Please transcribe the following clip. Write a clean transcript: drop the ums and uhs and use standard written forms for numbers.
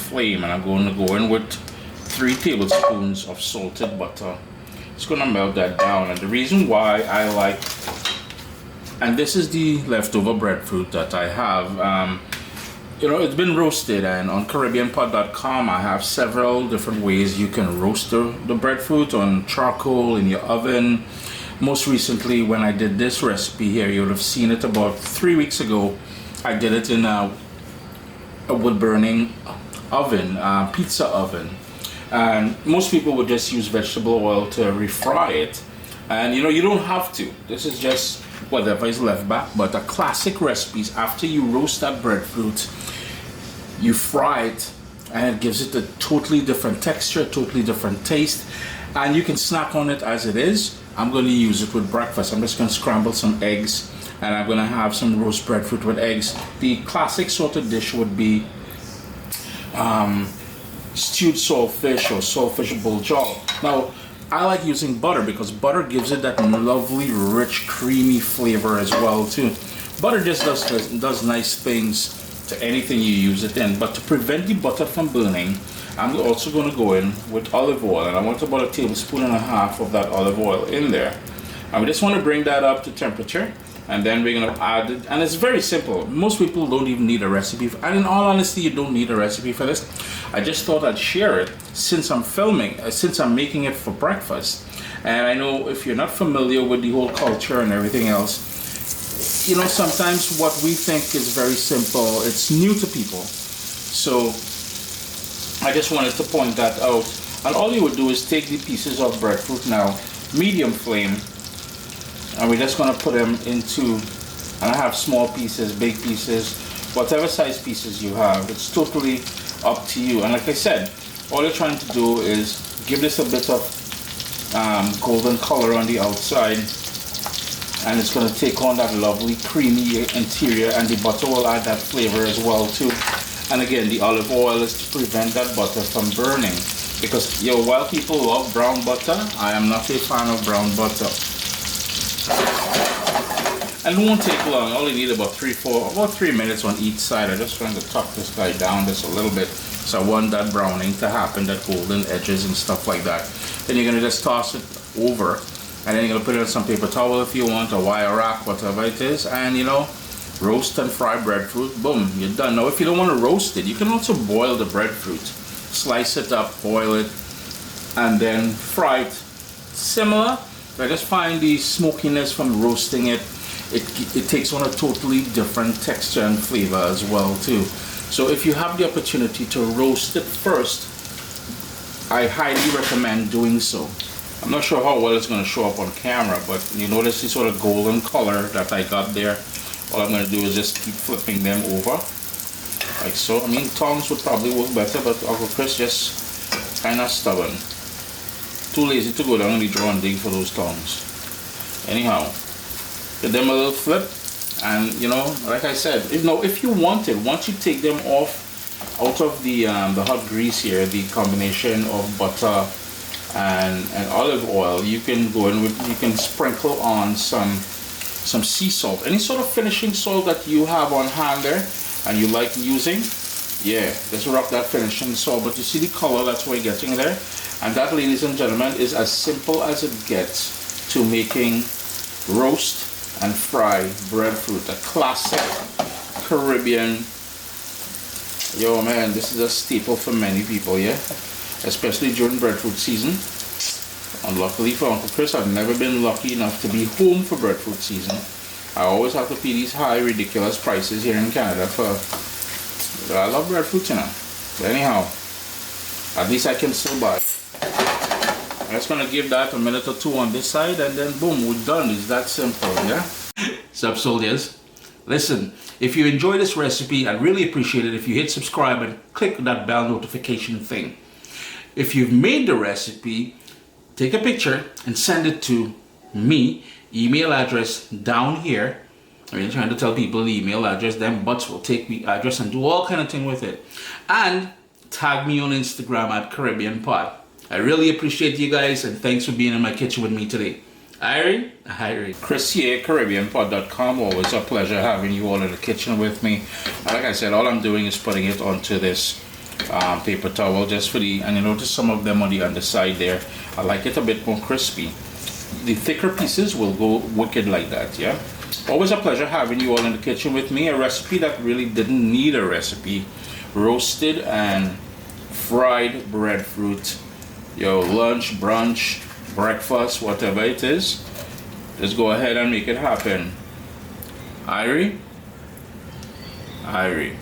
flame, and I'm going to go in with 3 tablespoons of salted butter. It's going to melt that down. And the reason why I like, and this is the leftover breadfruit that I have. You know, it's been roasted, and on CaribbeanPot.com I have several different ways you can roast the breadfruit on charcoal in your oven. Most recently, when I did this recipe here, you would have seen it about 3 weeks ago. I did it in a wood burning oven, pizza oven. And most people would just use vegetable oil to refry it. And you know, you don't have to. This is just whatever is left back. But a classic recipe is after you roast that breadfruit, you fry it, and it gives it a totally different texture, totally different taste. And you can snack on it as it is. I'm going to use it with breakfast. I'm just going to scramble some eggs, and I'm going to have some roast breadfruit with eggs. The classic sort of dish would be stewed saltfish or saltfish boljol. Now, I like using butter because butter gives it that lovely, rich, creamy flavor as well too. Butter just does nice things to anything you use it in. But to prevent the butter from burning, I'm also going to go in with olive oil, and I want about 1.5 tablespoons of that olive oil in there. And we just want to bring that up to temperature, and then we're going to add it. And it's very simple. Most people don't even need a recipe, and in all honesty, you don't need a recipe for this. I just thought I'd share it since I'm filming, since I'm making it for breakfast. And I know if you're not familiar with the whole culture and everything else, you know, sometimes what we think is very simple, it's new to people. So I just wanted to point that out. And all you would do is take the pieces of breadfruit now, medium flame, and we're just going to put them into, and I have small pieces, big pieces, whatever size pieces you have. It's totally up to you. And like I said, all you're trying to do is give this a bit of golden color on the outside, and it's going to take on that lovely creamy interior, and the butter will add that flavor as well too. And again, the olive oil is to prevent that butter from burning, because while people love brown butter, I am not a fan of brown butter. And it won't take long. I only need about 3 minutes on each side. I'm just trying to tuck this guy down just a little bit, so I want that browning to happen, that golden edges and stuff like that. Then you're going to just toss it over, and then you're going to put it on some paper towel if you want, a wire rack, whatever it is, and you know, roast and fry breadfruit. Boom, you're done. Now if you don't want to roast it, you can also boil the breadfruit. Slice it up, boil it, and then fry it. Similar, but I just find the smokiness from roasting it, it takes on a totally different texture and flavor as well too. So if you have the opportunity to roast it first, I highly recommend doing so. I'm not sure how well it's going to show up on camera, but you notice the sort of golden color that I got there. All I'm going to do is just keep flipping them over, like so. I mean, tongs would probably work better, but Uncle Chris just kind of stubborn. Too lazy to go down the draw and dig for those tongs. Anyhow, give them a little flip, and you know, like I said, if you want it, once you take them off out of the hot grease here, the combination of butter and olive oil, you can go in with, you can sprinkle on some sea salt, any sort of finishing salt that you have on hand there and you like using. Yeah, just rub that finishing salt. But you see the color, that's what you're getting there. And that, ladies and gentlemen, is as simple as it gets to making roast and fry breadfruit, a classic Caribbean. Yo man, this is a staple for many people, yeah, especially during breadfruit season. Unluckily for Uncle Chris, I've never been lucky enough to be home for breadfruit season. I always have to pay these high, ridiculous prices here in Canada but I love breadfruit, you know. But anyhow, at least I can still buy. I'm just gonna give that a minute or two on this side, and then boom, we're done. It's that simple, yeah? Sup, soldiers? Listen, if you enjoy this recipe, I'd really appreciate it if you hit subscribe and click that bell notification thing. If you've made the recipe, take a picture and send it to me. Email address down here. I mean, trying to tell people the email address, them butts will take the address and do all kind of thing with it. And tag me on Instagram at Caribbean Pot. I really appreciate you guys, and thanks for being in my kitchen with me today. Irie. Chris here, CaribbeanPot.com. Always a pleasure having you all in the kitchen with me. Like I said, all I'm doing is putting it onto this paper towel just for the, and you notice some of them on the underside there. I like it a bit more crispy. The thicker pieces will go wicked like that, yeah? Always a pleasure having you all in the kitchen with me. A recipe that really didn't need a recipe. Roasted and fried breadfruit. Your lunch, brunch, breakfast, whatever it is. Just go ahead and make it happen. Irie? Irie.